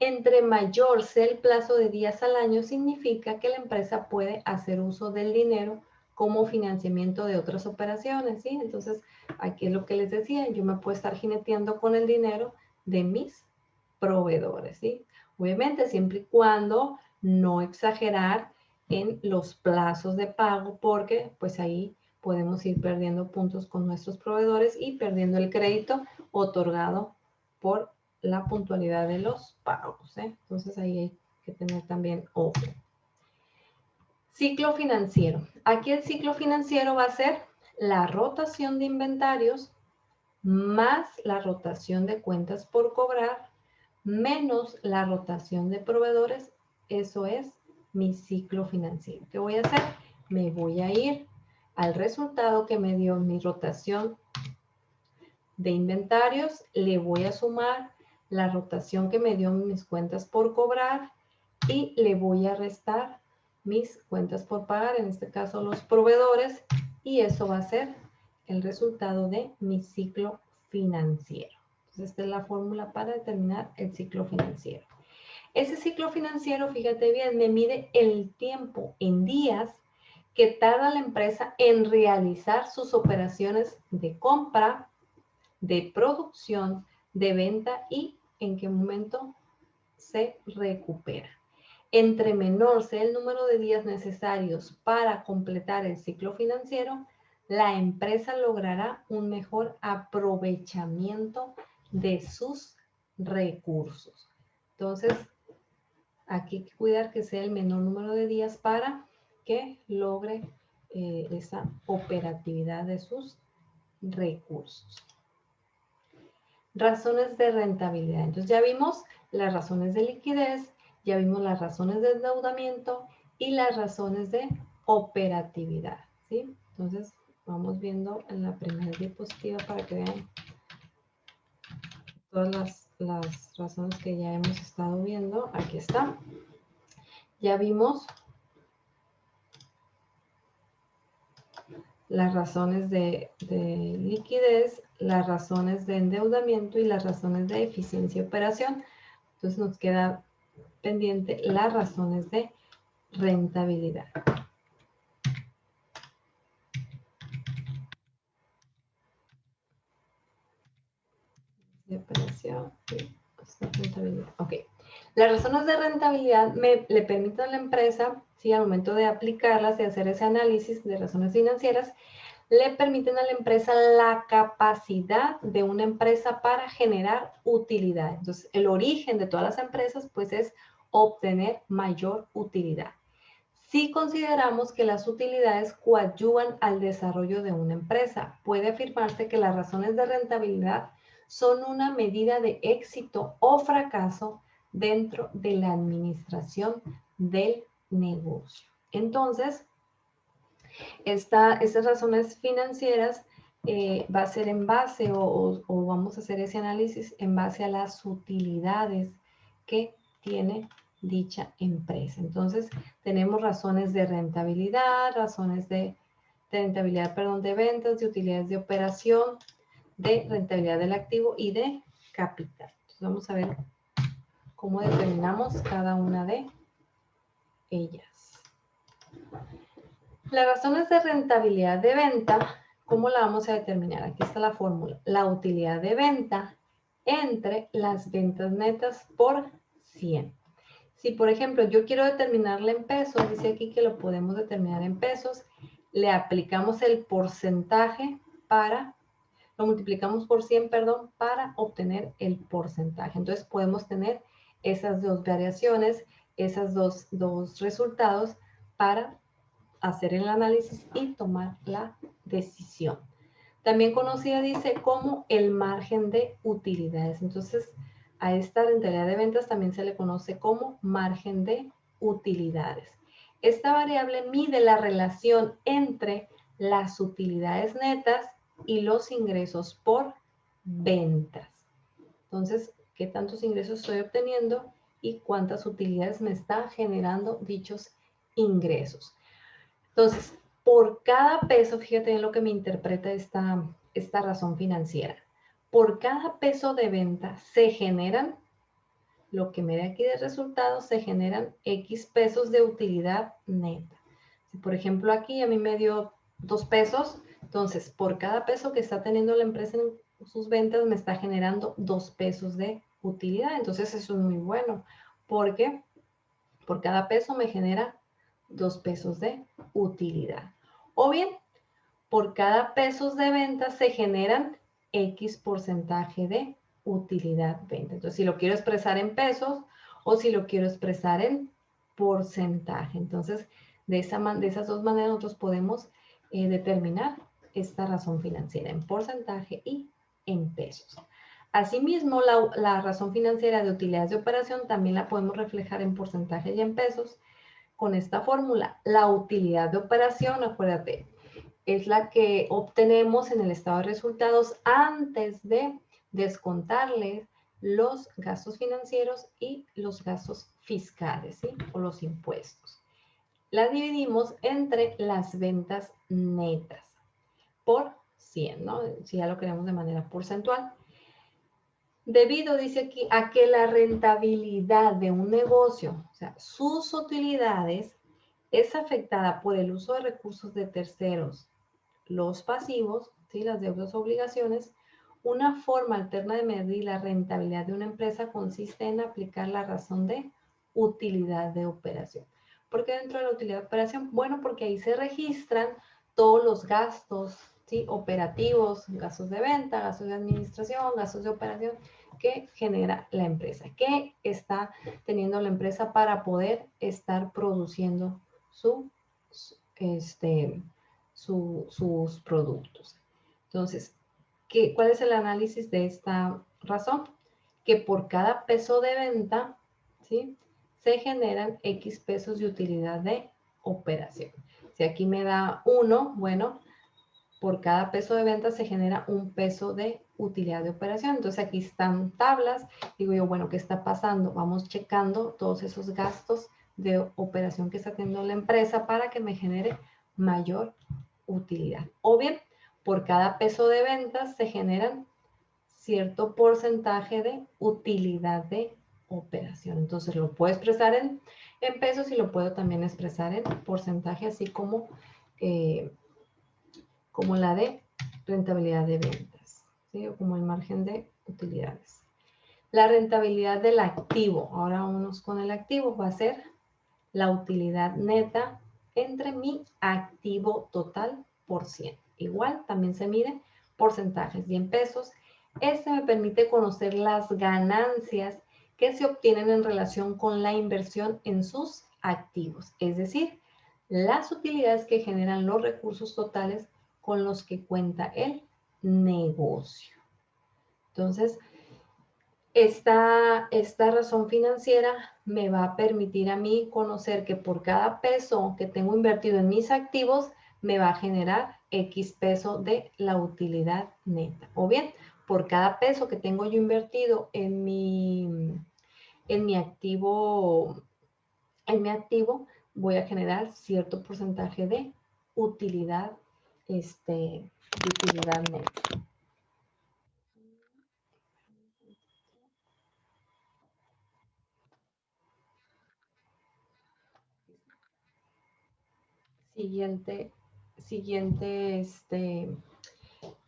Entre mayor sea el plazo de días al año, significa que la empresa puede hacer uso del dinero como financiamiento de otras operaciones, ¿sí? Entonces, aquí es lo que les decía, yo me puedo estar jineteando con el dinero de mis proveedores, ¿sí? Obviamente, siempre y cuando no exagerar en los plazos de pago, porque pues ahí podemos ir perdiendo puntos con nuestros proveedores y perdiendo el crédito otorgado por la puntualidad de los pagos, ¿eh? Entonces ahí hay que tener también ojo. Ciclo financiero. Aquí el ciclo financiero va a ser la rotación de inventarios más la rotación de cuentas por cobrar menos la rotación de proveedores. Eso es mi ciclo financiero. ¿Qué voy a hacer? Me voy a ir al resultado que me dio mi rotación de inventarios, le voy a sumar la rotación que me dio mis cuentas por cobrar y le voy a restar mis cuentas por pagar, en este caso los proveedores, y eso va a ser el resultado de mi ciclo financiero. Entonces, esta es la fórmula para determinar el ciclo financiero. Ese ciclo financiero, fíjate bien, me mide el tiempo en días que tarda la empresa en realizar sus operaciones de compra, de producción, de venta y en qué momento se recupera. Entre menor sea el número de días necesarios para completar el ciclo financiero, la empresa logrará un mejor aprovechamiento de sus recursos. Entonces, aquí hay que cuidar que sea el menor número de días para que logre esa operatividad de sus recursos. Razones de rentabilidad. Entonces ya vimos las razones de liquidez, ya vimos las razones de endeudamiento y las razones de operatividad, ¿sí? Entonces vamos viendo en la primera diapositiva para que vean todas las razones que ya hemos estado viendo. Aquí está. Ya vimos las razones de liquidez, las razones de endeudamiento y las razones de eficiencia y operación. Entonces nos queda pendiente las razones de rentabilidad. De operación y rentabilidad. Ok. Las razones de rentabilidad le permiten a la empresa, ¿sí? Al momento de aplicarlas y hacer ese análisis de razones financieras, le permiten a la empresa la capacidad de una empresa para generar utilidad. Entonces, el origen de todas las empresas, pues, es obtener mayor utilidad. Si consideramos que las utilidades coadyuvan al desarrollo de una empresa, puede afirmarse que las razones de rentabilidad son una medida de éxito o fracaso dentro de la administración del negocio. Entonces, estas razones financieras va a ser en base o vamos a hacer ese análisis en base a las utilidades que tiene dicha empresa. Entonces, tenemos razones de rentabilidad, razones de rentabilidad, perdón, de ventas, de utilidades de operación, de rentabilidad del activo y de capital. Entonces, vamos a ver cómo determinamos cada una de ellas. Las razones de rentabilidad de venta, ¿cómo la vamos a determinar? Aquí está la fórmula. La utilidad de venta entre las ventas netas por 100. Si, por ejemplo, yo quiero determinarla en pesos, dice aquí que lo podemos determinar en pesos, le aplicamos el porcentaje lo multiplicamos por 100, perdón, para obtener el porcentaje. Entonces podemos tener esas dos variaciones, esos dos resultados para hacer el análisis y tomar la decisión. También conocida dice como el margen de utilidades. Entonces, a esta rentabilidad de ventas también se le conoce como margen de utilidades. Esta variable mide la relación entre las utilidades netas y los ingresos por ventas. Entonces, ¿qué tantos ingresos estoy obteniendo y cuántas utilidades me está generando dichos ingresos? Entonces, por cada peso, fíjate en lo que me interpreta esta razón financiera. Por cada peso de venta se generan, lo que me da aquí de resultados, se generan X pesos de utilidad neta. Si por ejemplo aquí a mí me dio 2 pesos, entonces por cada peso que está teniendo la empresa en sus ventas me está generando 2 pesos de utilidad. Entonces eso es muy bueno porque por cada peso me genera 2 pesos de utilidad. O bien, por cada peso de venta se generan X porcentaje de utilidad venta. Entonces, si lo quiero expresar en pesos o si lo quiero expresar en porcentaje. Entonces, de esas dos maneras nosotros podemos determinar esta razón financiera en porcentaje y en pesos. Asimismo, la razón financiera de utilidades de operación también la podemos reflejar en porcentaje y en pesos con esta fórmula. La utilidad de operación, acuérdate, es la que obtenemos en el estado de resultados antes de descontarles los gastos financieros y los gastos fiscales, ¿sí? O los impuestos. La dividimos entre las ventas netas por 100, ¿no? Si ya lo queremos de manera porcentual. Debido, dice aquí, a que la rentabilidad de un negocio, o sea, sus utilidades, es afectada por el uso de recursos de terceros, los pasivos, ¿sí? Las deudas o obligaciones, una forma alterna de medir la rentabilidad de una empresa consiste en aplicar la razón de utilidad de operación. ¿Por qué dentro de la utilidad de operación? Bueno, porque ahí se registran todos los gastos, ¿sí? Operativos, gastos de venta, gastos de administración, gastos de operación que genera la empresa, que está teniendo la empresa para poder estar produciendo sus productos. Entonces, ¿cuál es el análisis de esta razón? Que por cada peso de venta, ¿sí? Se generan X pesos de utilidad de operación. Si aquí me da 1, bueno, por cada peso de venta se genera un peso de utilidad de operación. Entonces aquí están tablas. Digo yo, bueno, ¿qué está pasando? Vamos checando todos esos gastos de operación que está teniendo la empresa para que me genere mayor utilidad. O bien, por cada peso de ventas se generan cierto porcentaje de utilidad de operación. Entonces lo puedo expresar en pesos y lo puedo también expresar en porcentaje, así como la de rentabilidad de ventas, ¿sí? O como el margen de utilidades. La rentabilidad del activo, ahora vámonos con el activo, va a ser la utilidad neta entre mi activo total por 100. Igual también se mide porcentajes y en pesos. Este me permite conocer las ganancias que se obtienen en relación con la inversión en sus activos, es decir, las utilidades que generan los recursos totales con los que cuenta el negocio. Entonces, esta razón financiera me va a permitir a mí conocer que por cada peso que tengo invertido en mis activos, me va a generar X peso de la utilidad neta. O bien, por cada peso que tengo yo invertido en mi activo, voy a generar cierto porcentaje de utilidad, de utilidad neta. siguiente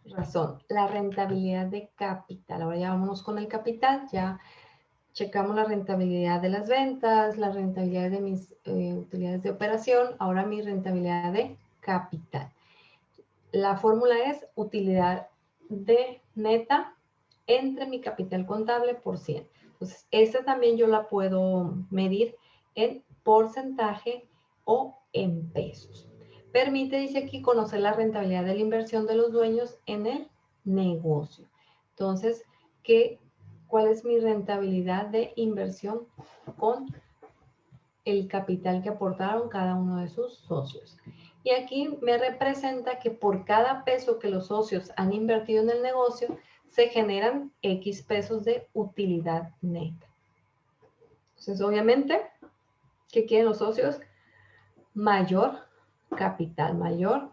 razón, la rentabilidad de capital. Ahora ya vámonos con el capital, ya checamos la rentabilidad de las ventas, la rentabilidad de mis utilidades de operación, ahora mi rentabilidad de capital. La fórmula es utilidad de neta entre mi capital contable por 100. Entonces, esta también yo la puedo medir en porcentaje o en pesos. Permite, dice aquí, conocer la rentabilidad de la inversión de los dueños en el negocio. Entonces, ¿cuál es mi rentabilidad de inversión con el capital que aportaron cada uno de sus socios? Y aquí me representa que por cada peso que los socios han invertido en el negocio, se generan X pesos de utilidad neta. Entonces, obviamente, ¿qué quieren los socios? Mayor capital, mayor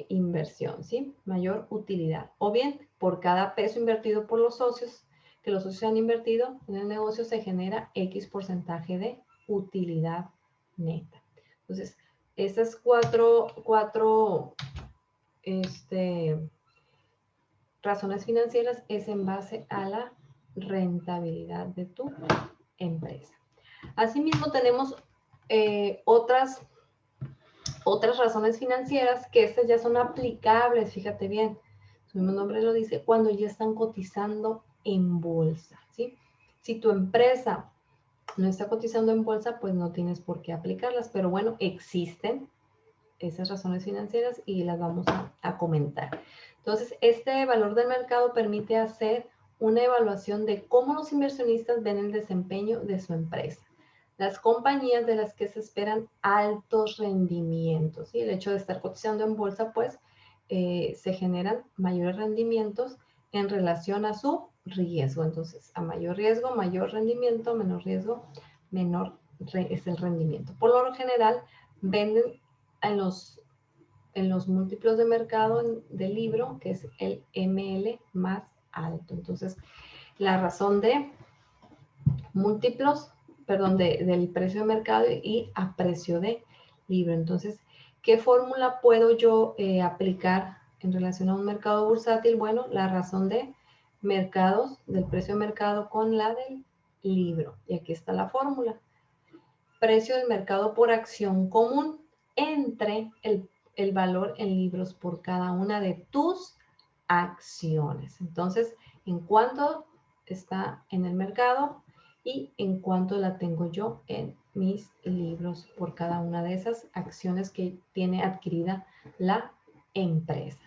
inversión, ¿sí? Mayor utilidad. O bien, por cada peso invertido por los socios, que los socios han invertido en el negocio, se genera X porcentaje de utilidad neta. Entonces, estas cuatro razones financieras es en base a la rentabilidad de tu empresa. Asimismo, tenemos otras razones financieras que estas ya son aplicables, fíjate bien, su mismo nombre lo dice, cuando ya están cotizando en bolsa, ¿sí? Si tu empresa no está cotizando en bolsa, pues no tienes por qué aplicarlas, pero bueno, existen esas razones financieras y las vamos a comentar. Entonces, este valor del mercado permite hacer una evaluación de cómo los inversionistas ven el desempeño de su empresa. Las compañías de las que se esperan altos rendimientos, ¿sí? El hecho de estar cotizando en bolsa, pues, se generan mayores rendimientos en relación a su riesgo. Entonces, a mayor riesgo, mayor rendimiento, menor riesgo, menor es el rendimiento. Por lo general, venden en los múltiplos de mercado del libro, que es el ML más alto. Entonces, la razón de múltiplos, perdón, del precio de mercado y a precio de libro. Entonces, ¿qué fórmula puedo yo aplicar en relación a un mercado bursátil? Bueno, la razón de mercados, del precio de mercado con la del libro. Y aquí está la fórmula. Precio del mercado por acción común entre el valor en libros por cada una de tus acciones. Entonces, ¿en cuánto está en el mercado y en cuánto la tengo yo en mis libros por cada una de esas acciones que tiene adquirida la empresa?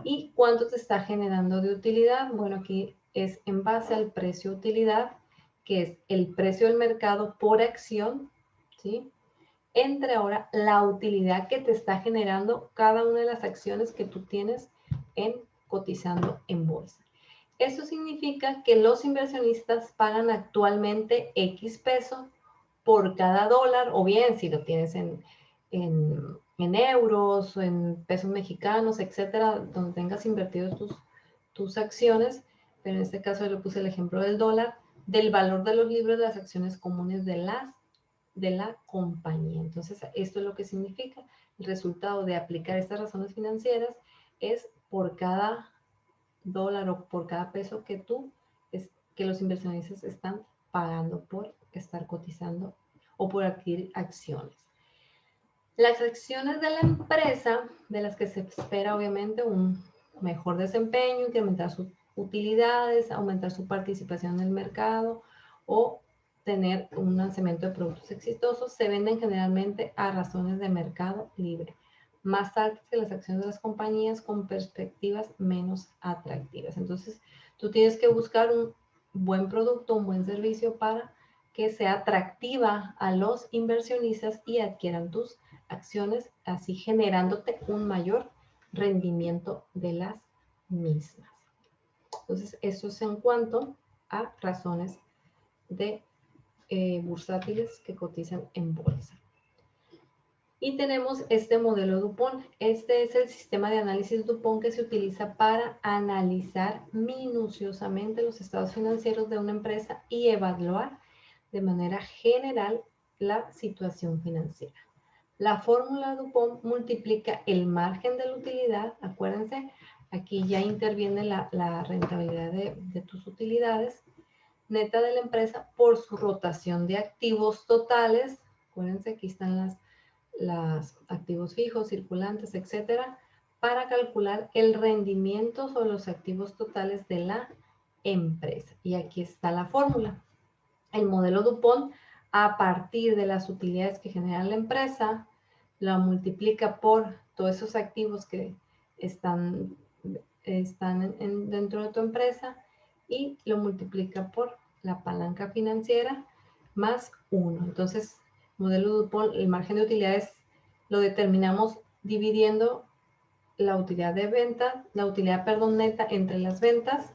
¿Y cuánto te está generando de utilidad? Bueno, aquí es en base al precio de utilidad, que es el precio del mercado por acción, ¿sí? Entre ahora la utilidad que te está generando cada una de las acciones que tú tienes cotizando en bolsa. Eso significa que los inversionistas pagan actualmente X peso por cada dólar, o bien si lo tienes en euros o en pesos mexicanos, etcétera, donde tengas invertidos tus acciones, pero en este caso yo le puse el ejemplo del dólar, del valor de los libros de las acciones comunes de la compañía. Entonces, esto es lo que significa. El resultado de aplicar estas razones financieras es por cada dólar o por cada peso que que los inversionistas están pagando por estar cotizando o por adquirir acciones. Las acciones de la empresa, de las que se espera obviamente un mejor desempeño, incrementar sus utilidades, aumentar su participación en el mercado o tener un lanzamiento de productos exitosos, se venden generalmente a razones de mercado libre, más altas que las acciones de las compañías con perspectivas menos atractivas. Entonces, tú tienes que buscar un buen producto, un buen servicio para que sea atractiva a los inversionistas y adquieran tus acciones, así generándote un mayor rendimiento de las mismas. Entonces, eso es en cuanto a razones de bursátiles que cotizan en bolsa. Y tenemos este modelo Dupont. Este es el sistema de análisis Dupont que se utiliza para analizar minuciosamente los estados financieros de una empresa y evaluar de manera general la situación financiera. La fórmula DuPont multiplica el margen de la utilidad, acuérdense, aquí ya interviene la rentabilidad de tus utilidades, neta de la empresa por su rotación de activos totales, acuérdense, aquí están los activos fijos, circulantes, etcétera, para calcular el rendimiento sobre los activos totales de la empresa. Y aquí está la fórmula. El modelo DuPont, a partir de las utilidades que genera la empresa, lo multiplica por todos esos activos que están dentro de tu empresa y lo multiplica por la palanca financiera más 1. Entonces, modelo DuPont, el margen de utilidades lo determinamos dividiendo la utilidad de venta, la utilidad, perdón, neta entre las ventas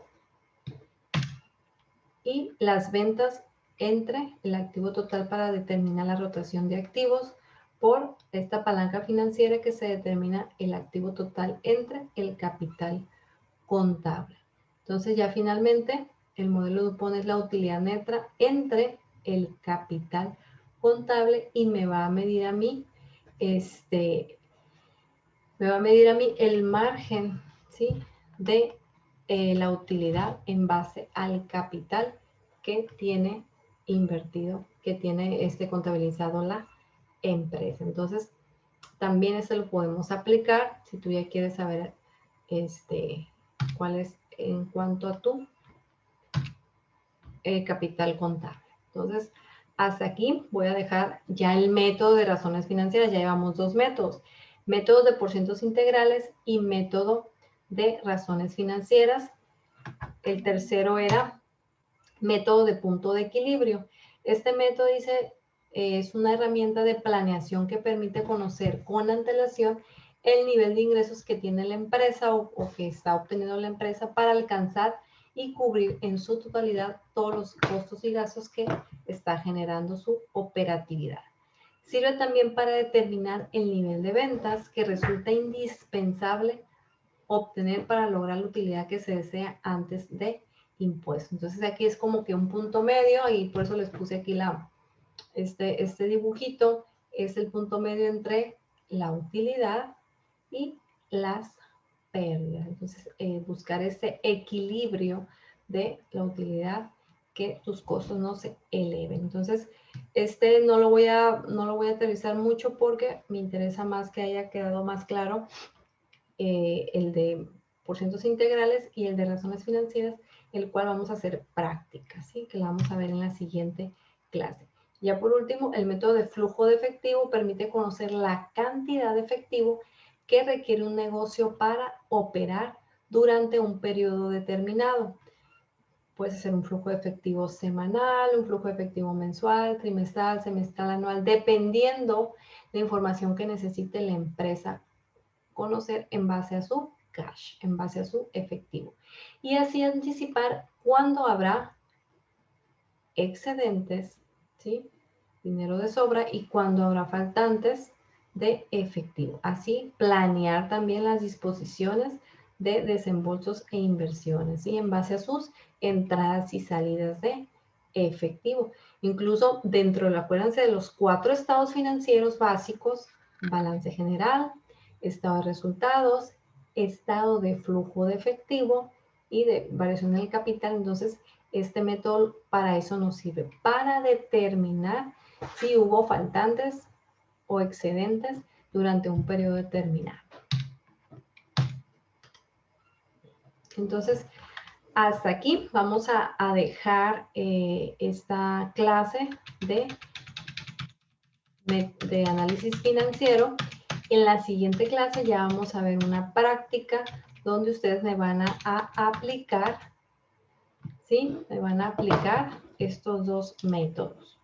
y las ventas entre el activo total para determinar la rotación de activos por esta palanca financiera que se determina el activo total entre el capital contable. Entonces ya finalmente el modelo DuPont es la utilidad neta entre el capital contable y me va a medir a mí el margen, ¿sí?, de la utilidad en base al capital que tiene invertido, que tiene contabilizado la empresa. Entonces, también eso lo podemos aplicar si tú ya quieres saber cuál es en cuanto a tu capital contable. Entonces, hasta aquí voy a dejar ya el método de razones financieras. Ya llevamos 2 métodos. Métodos de porcientos integrales y método de razones financieras. El tercero era método de punto de equilibrio. Este método dice, es una herramienta de planeación que permite conocer con antelación el nivel de ingresos que tiene la empresa o que está obteniendo la empresa para alcanzar y cubrir en su totalidad todos los costos y gastos que está generando su operatividad. Sirve también para determinar el nivel de ventas que resulta indispensable obtener para lograr la utilidad que se desea antes de impuestos. Entonces aquí es como que un punto medio y por eso les puse aquí este dibujito, es el punto medio entre la utilidad y las pérdidas. Entonces buscar ese equilibrio de la utilidad, que tus costos no se eleven. Entonces no lo voy a aterrizar mucho porque me interesa más que haya quedado más claro el de porcientos integrales y el de razones financieras, el cual vamos a hacer práctica, ¿sí?, que la vamos a ver en la siguiente clase. Ya por último, el método de flujo de efectivo permite conocer la cantidad de efectivo que requiere un negocio para operar durante un periodo determinado. Puede ser un flujo de efectivo semanal, un flujo de efectivo mensual, trimestral, semestral, anual, dependiendo de la información que necesite la empresa conocer en base a su cash, en base a su efectivo. Y así anticipar cuándo habrá excedentes, ¿sí?, dinero de sobra, y cuándo habrá faltantes de efectivo. Así planear también las disposiciones de desembolsos e inversiones, y en base a sus entradas y salidas de efectivo. Incluso dentro, acuérdense, de los 4 estados financieros básicos: balance general, estado de resultados, estado de flujo de efectivo y de variación del capital. Entonces, este método para eso nos sirve, para determinar si hubo faltantes o excedentes durante un periodo determinado. Entonces, hasta aquí vamos a dejar esta clase de análisis financiero. En la siguiente clase ya vamos a ver una práctica donde ustedes me van a aplicar, ¿sí?, me van a aplicar estos 2 métodos.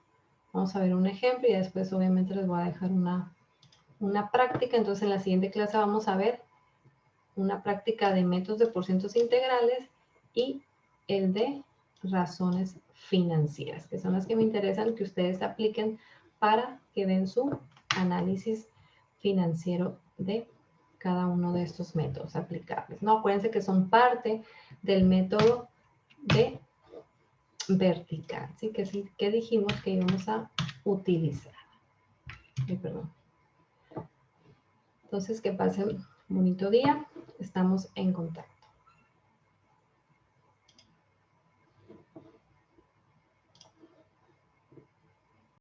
Vamos a ver un ejemplo y después obviamente les voy a dejar una práctica. Entonces en la siguiente clase vamos a ver una práctica de métodos de porcientos integrales y el de razones financieras, que son las que me interesan que ustedes apliquen para que den su análisis financiero de cada uno de estos métodos aplicables. No, acuérdense que son parte del método de vertical, ¿sí?, que dijimos que íbamos a utilizar. Perdón. Entonces, que pasen un bonito día. Estamos en contacto.